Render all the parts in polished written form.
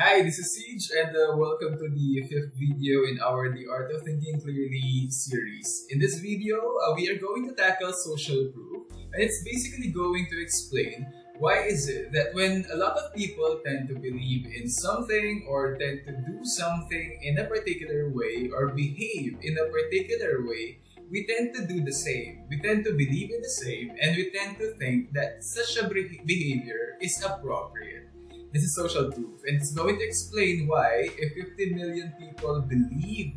Hi, this is Siege, and welcome to the fifth video in our The Art of Thinking Clearly series. In this video, we are going to tackle social proof, and it's basically going to explain why is it that when a lot of people tend to believe in something or tend to do something in a particular way or behave in a particular way, we tend to do the same. We tend to believe in the same, and we tend to think that such a behavior is appropriate. This is social proof, and it's going to explain why if 50 million people believe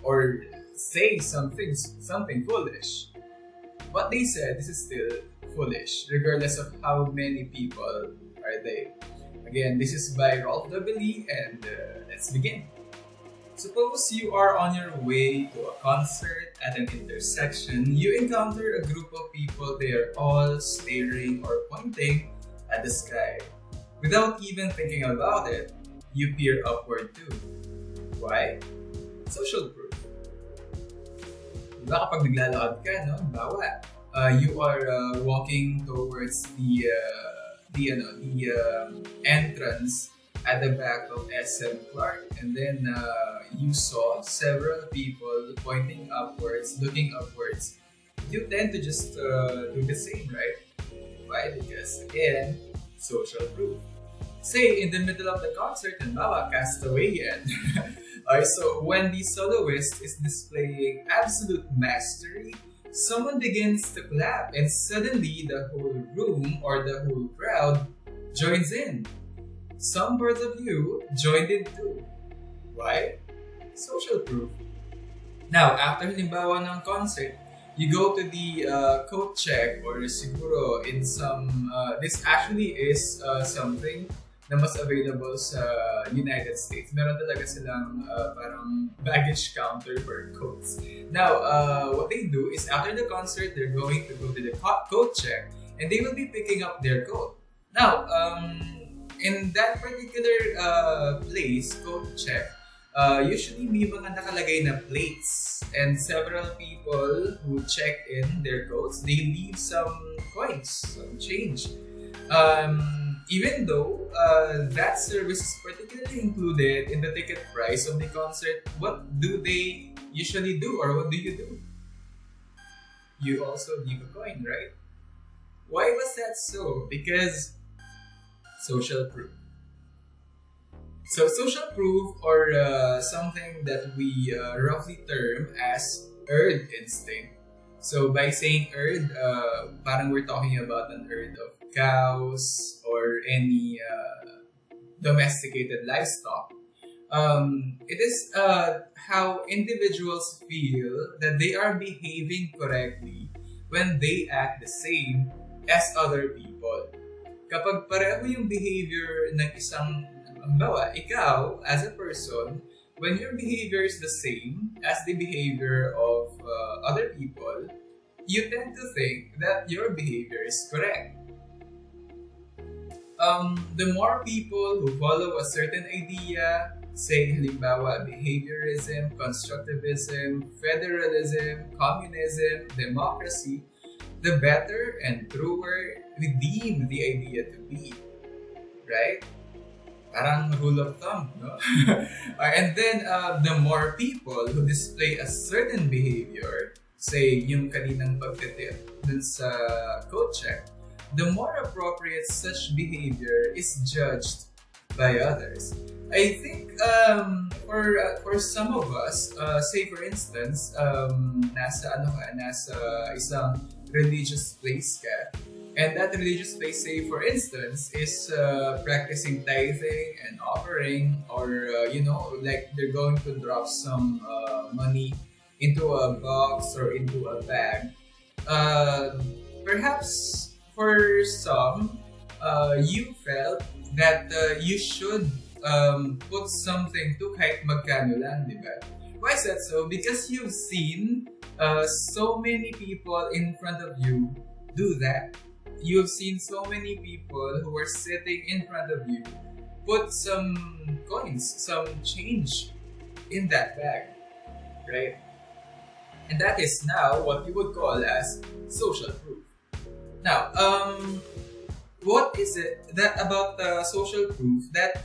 or say something foolish, what they said this is still foolish, regardless of how many people are they. Again, this is by Rolf Dobelli, and let's begin. Suppose you are on your way to a concert at an intersection. You encounter a group of people. They are all staring or pointing at the sky. Without even thinking about it, you peer upward too. Why? Social proof. Diba kapag naglalakad ka, no? Bawa, you are walking towards the entrance at the back of SM Clark, and then you saw several people pointing upwards, looking upwards. You tend to just do the same, right? Why? Because again, social proof. Say in the middle of the concert, and Castaway yan. Alright, so when the soloist is displaying absolute mastery, someone begins to clap, and suddenly the whole room or the whole crowd joins in. Some parts of you joined in too. Why? Social proof. Now, after halimbawa ng concert, you go to the coat check or siguro in some, this actually is something na mas available sa United States. Meron talaga silang parang baggage counter for coats. Now, what they do is after the concert, they're going to go to the coat check and they will be picking up their coat. Now, in that particular place, coat check, usually may mga nakalagay na plates, and several people who check in their coats, they leave some coins, some change. Even though that service is particularly included in the ticket price of the concert, what do they usually do, or what do you do? You also leave a coin, right? Why was that so? Because social proof. So social proof, or something that we roughly term as herd instinct. So by saying herd, parang we're talking about an herd of cows or any domesticated livestock. It is how individuals feel that they are behaving correctly when they act the same as other people. Kapag pareho yung behavior ng isang, halimbawa, ikaw as a person, when your behavior is the same as the behavior of other people, you tend to think that your behavior is correct. The more people who follow a certain idea, say halimbawa behaviorism, constructivism, federalism, communism, democracy, the better and truer we deem the idea to be. Right? Parang rule of thumb, no? And then the more people who display a certain behavior, say yung kaninang pagtitip dun sa coat check, the more appropriate such behavior is judged by others. I think for some of us, say for instance, nasa isang religious place ka, and that religious place, say for instance, is practicing tithing and offering, or like they're going to drop some money into a box or into a bag. Perhaps for some, you felt that you should put something to kahit magkano lang, di ba? Why is that so? Because you've seen so many people in front of you do that. You've seen so many people who are sitting in front of you put some coins, some change in that bag, right? And that is now what you would call as social proof. Now, what is it that about social proof that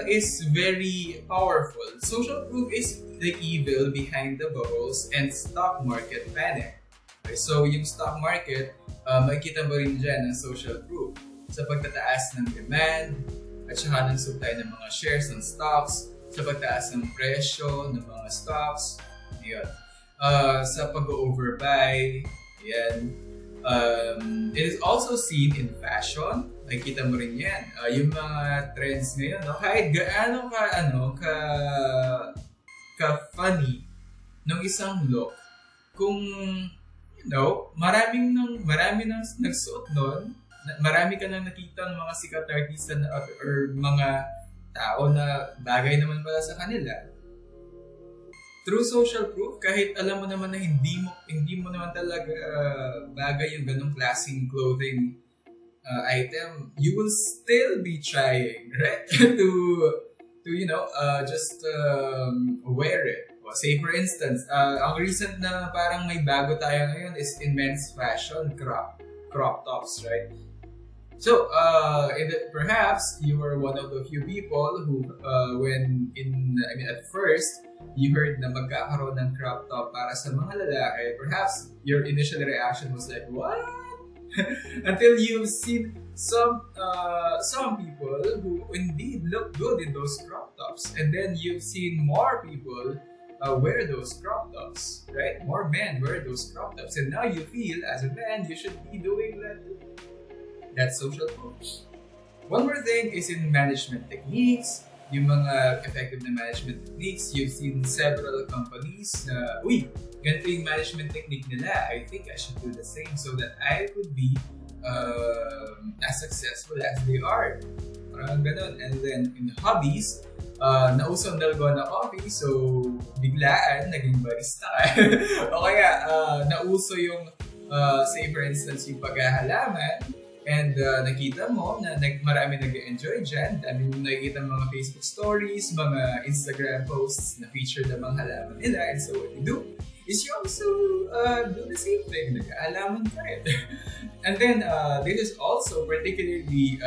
is very powerful? Social proof is the evil behind the bubbles and stock market panic. Okay, so yung stock market, makikita mo rin dyan ang social proof sa pagtataas ng demand at saka ng supply ng mga shares ng stocks, sa pagtaas ng presyo ng mga stocks, yun. Sa pag-overbuy, yan. It is also seen in fashion. Nakikita mo rin yan. Yung mga trends ngayon, no? Kahit gaano ka funny ng isang look, kung marami nang nagsuot nun, marami ka nang nakita ng mga sikat na artista or mga tao na bagay naman pala sa kanila. Through social proof, kahit alam mo naman na hindi mo naman talaga bagay yung ganong klaseng clothing item, you will still be trying, right? to just wear it. Say for instance, ang recent na parang may bago tayo ngayon is in men's fashion, crop tops, right? So, perhaps you were one of the few people who, at first, you heard na magkakaroon ng crop top para sa mga lalaki, perhaps your initial reaction was like, what? Until you've seen some people who indeed look good in those crop tops, and then you've seen more people wear those crop tops, right? More men wear those crop tops, and now you feel as a man you should be doing that. That's social proof. One more thing is in management techniques, yung mga effective na management techniques. You've seen several companies na, ganito yung management technique nila. I think I should do the same so that I could be as successful as they are. Parang ganun. And then in hobbies, nauso ang dalgona coffee, so biglaan naging barista ka. O kaya nauso yung say for instance yung paghahalaman, and nakita mo na marami nag-enjoy dyan. Dami mo nakikita mga Facebook stories, mga Instagram posts na feature ng mga halaman nila. And so what you do is you also do the same thing. Nag-aalaman ka rin. And then this is also particularly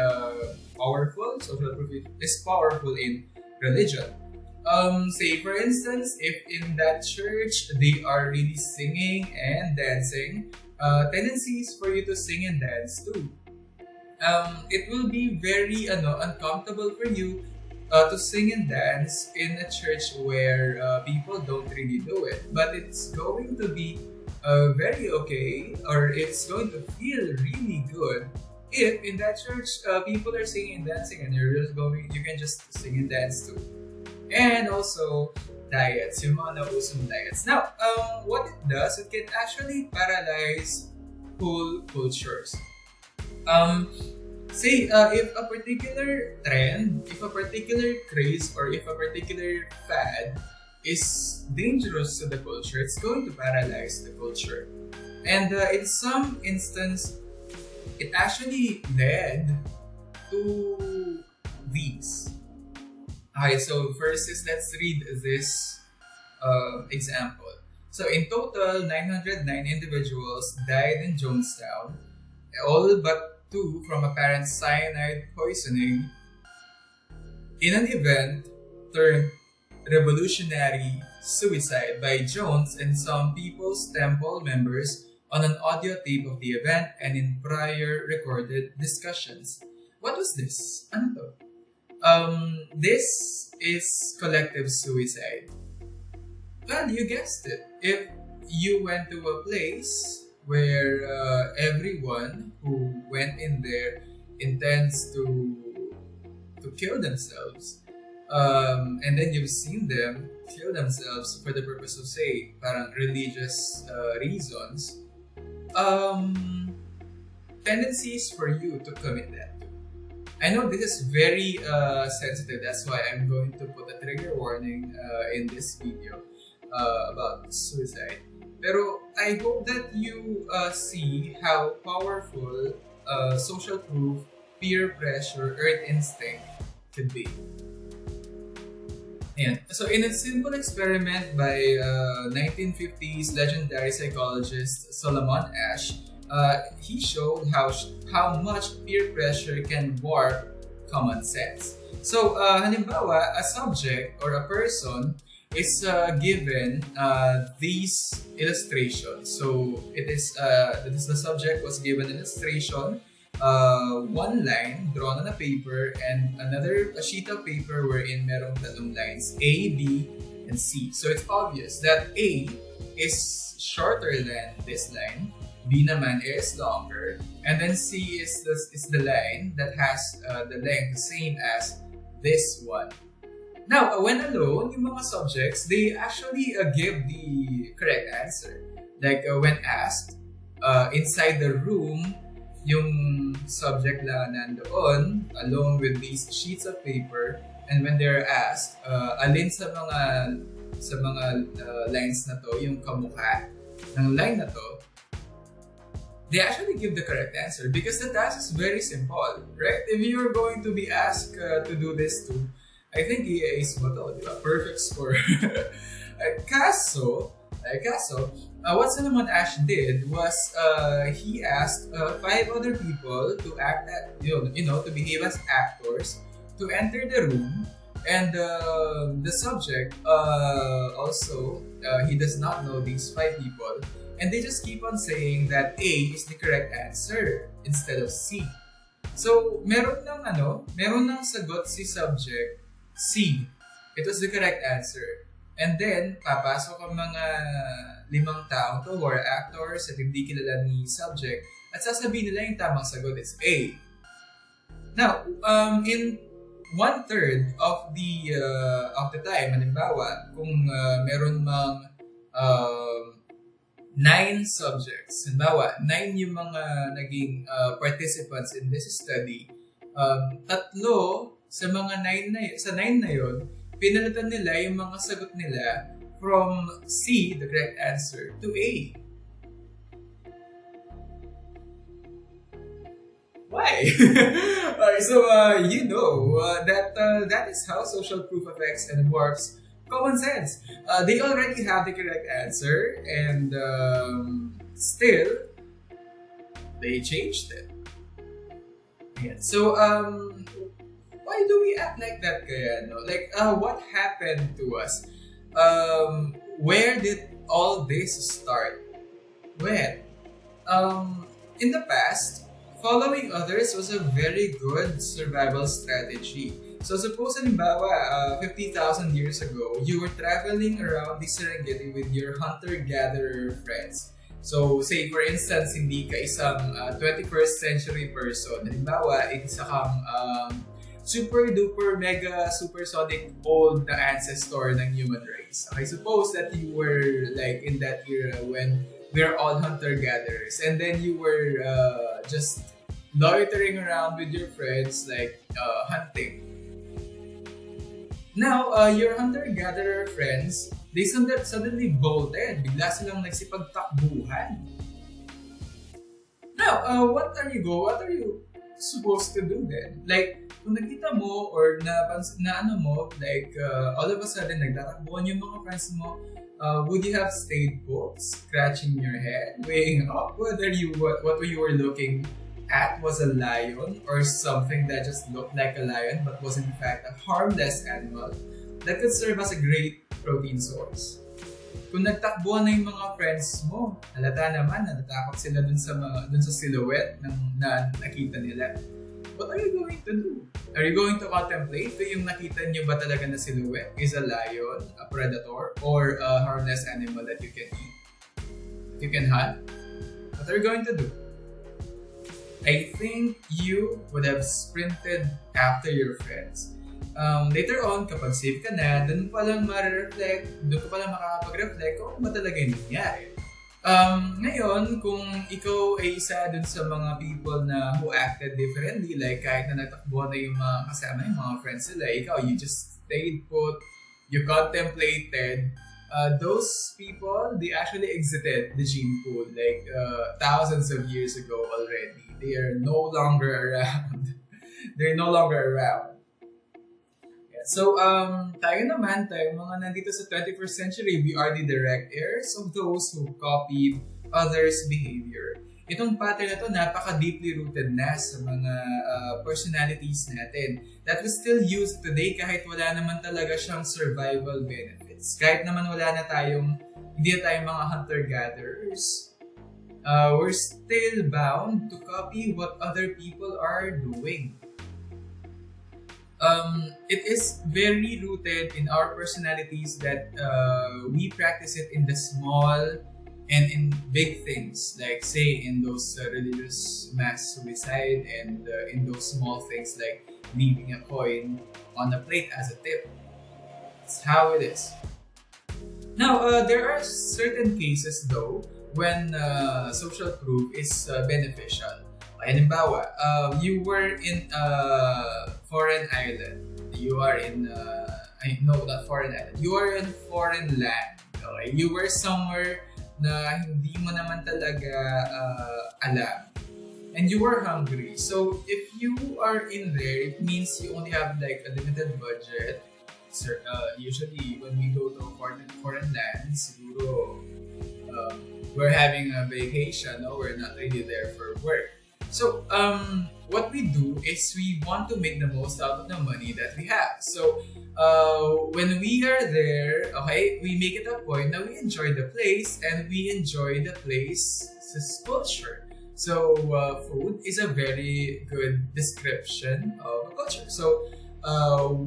powerful. Social proof is powerful in religion. Say for instance, if in that church they are really singing and dancing, tendencies for you to sing and dance too. It will be very uncomfortable for you to sing and dance in a church where people don't really do it. But it's going to be very okay, or it's going to feel really good if in that church people are singing and dancing, and you can just sing and dance too. And also diets, yung mga nausong diets. Now, what it does, it can actually paralyze whole cultures. Say if a particular trend, if a particular craze, or if a particular fad is dangerous to the culture, it's going to paralyze the culture. And in some instance, it actually led to these. Okay, so first is let's read this example. So in total, 909 individuals died in Jonestown, all but 2 from apparent cyanide poisoning in an event turned revolutionary suicide by Jones and some People's Temple members on an audio tape of the event and in prior recorded discussions. What was this? Ano to? This is collective suicide. Well, you guessed it. If you went to a place where everyone who went in there intends to kill themselves, and then you've seen them kill themselves for the purpose of, say, parang religious reasons, tendencies for you to commit that. I know this is very sensitive, that's why I'm going to put a trigger warning in this video about suicide. Pero I hope that you see how powerful social proof, peer pressure, earth instinct could be. Ayan. So in a simple experiment by 1950s legendary psychologist Solomon Asch, he showed how much peer pressure can warp common sense. So, halimbawa, a subject or a person is given these illustrations. So, the subject was given illustration, one line drawn on a paper, and a sheet of paper wherein merong tatlong lines, A, B, and C. So, it's obvious that A is shorter than this line, B naman is longer, and then C is the line that has the length same as this one. Now, when alone, yung mga subjects, they actually give the correct answer. Like when asked, inside the room, yung subject lang nandoon, alone with these sheets of paper, and when they're asked, alin sa mga lines na to, yung kamukha ng line na to, they actually give the correct answer because the task is very simple, right? If you're going to be asked to do this too, I think is mo to, di ba? Perfect score. Kaso, what Solomon Ash did was he asked 5 other people to act at, to behave as actors, to enter the room, and the subject also he does not know these 5 people. And they just keep on saying that A is the correct answer instead of C. So, meron ng sagot si subject, C. It was the correct answer. And then, papasok ang mga 5 tao to who are actors at hindi kilala ni subject at sasabihin nila yung tamang sagot is A. Now, in 1/3 of the time, halimbawa, kung meron mang 9 subjects. Halimbawa, 9 yung mga naging participants in this study. 3 sa mga 9 na yun, pinalitan nila yung mga sagot nila from C, the correct answer, to A. Why? So, that is how social proof affects and warps common sense. They already have the correct answer, and still, they changed it. Yeah. So, why do we act like that, kaya? No? Like, what happened to us? Where did all this start? When? In the past, following others was a very good survival strategy. So suppose halimbawa, 50,000 years ago, you were traveling around the Serengeti with your hunter-gatherer friends. So say for instance, hindi ka isang 21st century person. Halimbawa, isa kang super-duper, mega, supersonic old na ancestor ng human race. Okay, suppose that you were like in that era when we're all hunter-gatherers, and then you were just loitering around with your friends like hunting. Now, your hunter-gatherer friends, they suddenly bolted. Bigla silang nagsipagtakbuhan. Now, what are you supposed to do then? Like, kung nakita mo or all of a sudden nagtatakbuhan yung mga friends mo, would you have stayed put, scratching your head, weighing up whether what you were looking at was a lion or something that just looked like a lion but was in fact a harmless animal that could serve as a great protein source? Kung nagtakbuhan na yung mga friends mo, halata naman na natakot sila dun sa silhouette na nakita nila. What are you going to do? Are you going to contemplate kung yung nakita nyo ba talaga na silhouette is a lion, a predator, or a harmless animal that you can eat? You can hunt? What are you going to do? I think you would have sprinted after your friends. Later on, kapag safe ka na, doon pa lang makakapag-reflect kung ano ba talaga yung nangyari. Ngayon, kung ikaw ay isa dun sa mga people na who acted differently, like kahit na natakbo na yung mga kasama, yung mga friends nila, ikaw, you just stayed put, you contemplated, those people, they actually exited the gene pool like thousands of years ago already. They are no longer around. They're no longer around. Yeah. So, tayo mga nandito sa 21st century, we are the direct heirs of those who copied others' behavior. Itong pattern na to napaka-deeply rooted na sa mga personalities natin that we still use today kahit wala naman talaga siyang survival benefits. Kahit naman hindi na tayong mga hunter-gatherers, we're still bound to copy what other people are doing. It is very rooted in our personalities that we practice it in the small and in big things, like say in those religious mass suicide and in those small things like leaving a coin on a plate as a tip. It's how it is. Now, there are certain cases though when social proof is beneficial. Halimbawa, you were in a foreign island. You are in, not foreign island. You are in foreign land. Okay? You were somewhere na hindi mo naman talaga alam. And you were hungry. So, if you are in there, it means you only have like a limited budget. So, usually, when we go to foreign lands, siguro, we're having a vacation. No? We're not really there for work. So, what we do is we want to make the most out of the money that we have. So, when we are there, okay, we make it a point that we enjoy the place and we enjoy the place's culture. So, food is a very good description of a culture. So,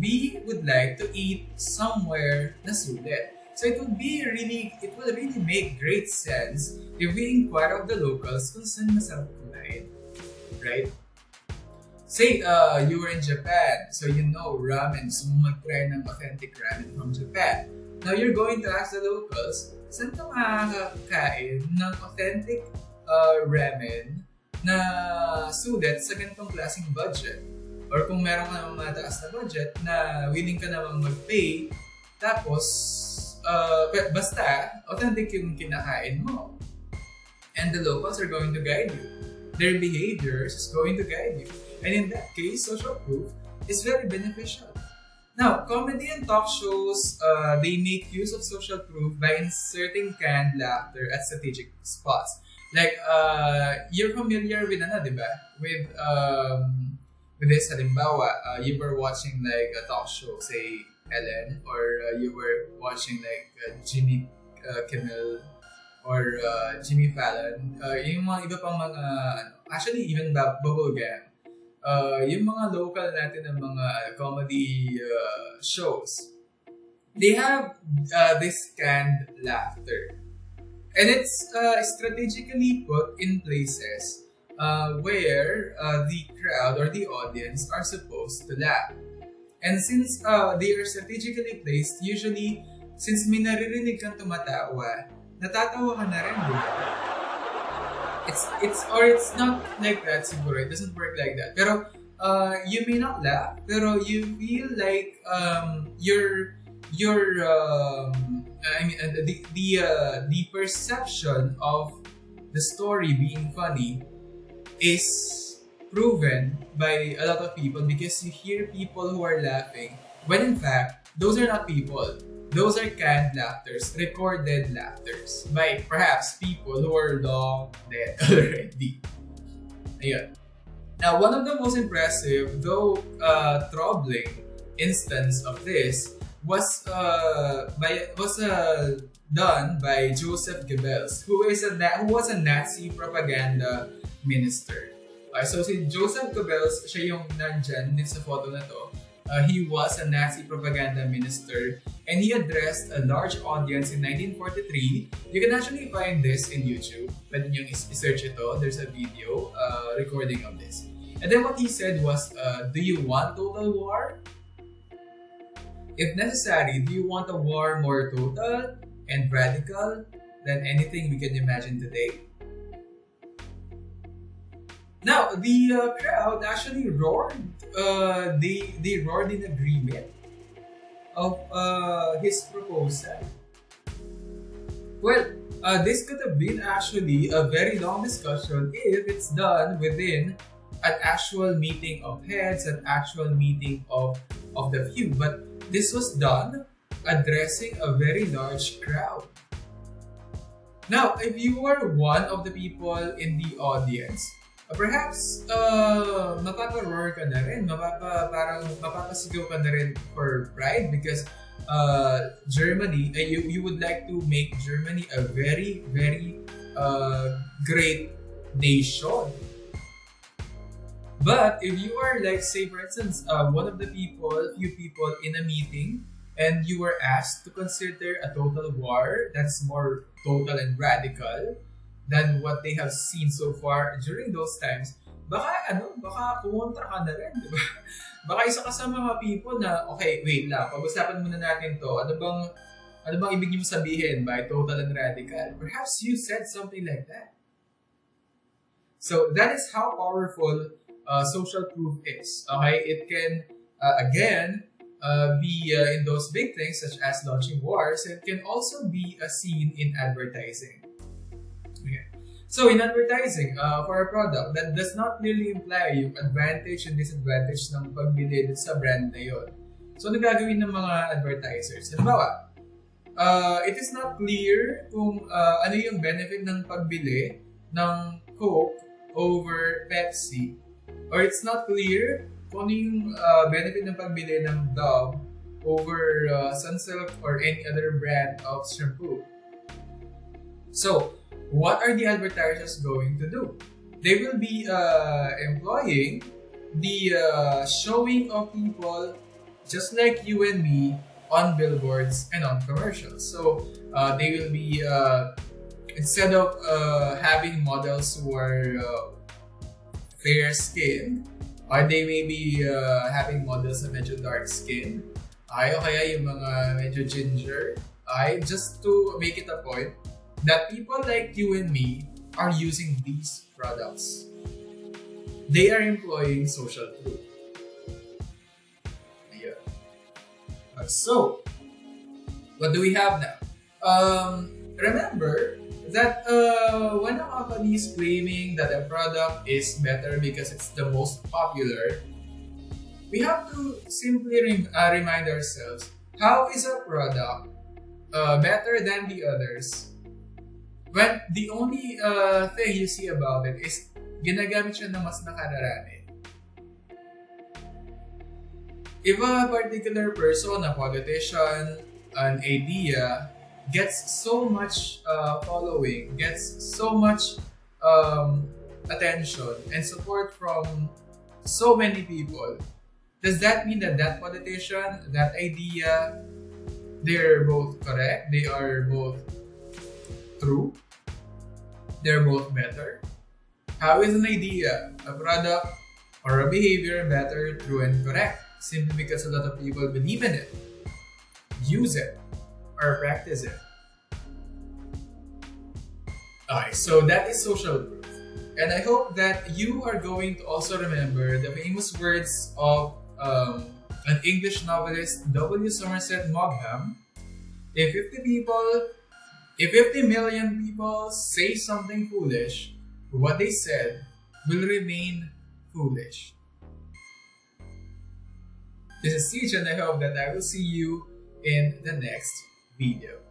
we would like to eat somewhere na sulit. So it will really make great sense if we inquire of the locals kung saan masarap kumain. Right? Say, you were in Japan, so you know ramen, so mag-try ng authentic ramen from Japan. Now you're going to ask the locals, saan ka makakakain ng authentic ramen na sulit sa ganitong klaseng budget? Or kung meron ka namang mataas na budget na willing ka namang mag-pay, tapos basta authentic yung kinakain mo. And the locals are going to guide you. Their behaviors is going to guide you. And in that case, social proof is very beneficial. Now, comedy and talk shows, they make use of social proof by inserting canned laughter at strategic spots. Like, you're familiar with diba? With this, halimbawa, you were watching like a talk show, say Ellen, or you were watching like Jimmy Kimmel or Jimmy Fallon, yung mga iba pang mga, actually even Bubblegum, yung mga local natin ng mga comedy shows, they have this canned laughter. And it's strategically put in places where the crowd or the audience are supposed to laugh. And since they are strategically placed, usually, since may naririnig kang tumatawa, natatawa ka na rin, diba? It's not like that siguro. It doesn't work like that. Pero you may not laugh, pero you feel like the perception of the story being funny is proven by a lot of people because you hear people who are laughing when in fact those are not people. Those are canned laughters, recorded laughters by perhaps people who are long dead already. Ayun. Now, one of the most impressive, though troubling, instance of this was done by Joseph Goebbels, who was a Nazi propaganda minister. So si Joseph Goebbels, siya yung nandyan din sa photo na to. He was a Nazi propaganda minister and he addressed a large audience in 1943. You can actually find this in YouTube. Pwede nyo i-search ito. There's a video recording of this. And then what he said was, do you want total war? If necessary, do you want a war more total and radical than anything we can imagine today? Now, the crowd actually roared. They roared in agreement of his proposal. Well, this could have been actually a very long discussion if it's done within an actual meeting of heads, an actual meeting of the few. But this was done addressing a very large crowd. Now, if you are one of the people in the audience, perhaps mapapa-roar ka na rin, parang mapapasigaw ka na rin for pride because Germany, you would like to make Germany a very, very great nation. But if you are like, say for instance, one of the few people in a meeting, and you were asked to consider a total war that's more total and radical than what they have seen so far during those times, baka kumontra ka na rin, di ba? Baka isa ka sa mga people na, okay, wait lang, pag-usapan muna natin to, ano bang ibig niyo sabihin by total and radical? Perhaps you said something like that. So that is how powerful social proof is. Okay, it can again be in those big things such as launching wars. It can also be a scene in advertising. Okay. So in advertising for a product, that does not really imply yung advantage and disadvantage ng pagbili sa brand na yun. So ano gagawin ng mga advertisers? Halimbawa, it is not clear kung ano yung benefit ng pagbili ng Coke over Pepsi, or it's not clear kung ano yung benefit ng pagbili ng Dove over Sunsilk or any other brand of shampoo. So, what are the advertisers going to do? They will be employing the showing of people just like you and me on billboards and on commercials. So, they will be instead of having models who are fair skin, or they may be having models na medyo dark skin, o kaya yung mga medyo ginger, just to make it a point that people like you and me are using these products. They are employing social proof. Yeah. So, what do we have now? Remember that when a company is claiming that a product is better because it's the most popular, we have to simply remind ourselves, how is a product better than the others when the only thing you see about it is ginagamit siya na mas nakararami? If a particular person, a politician, an idea gets so much following, gets so much attention and support from so many people, does that mean that that politician, that idea, they're both correct, they are both true, they're both better? How is an idea, a product, or a behavior better, true, and correct? Simply because a lot of people believe in it, use it, or practice it. Okay, so that is social proof. And I hope that you are going to also remember the famous words of an English novelist, W. Somerset Maugham. If 50 million people say something foolish, what they said will remain foolish. This is Siege, and I hope that I will see you in the next video.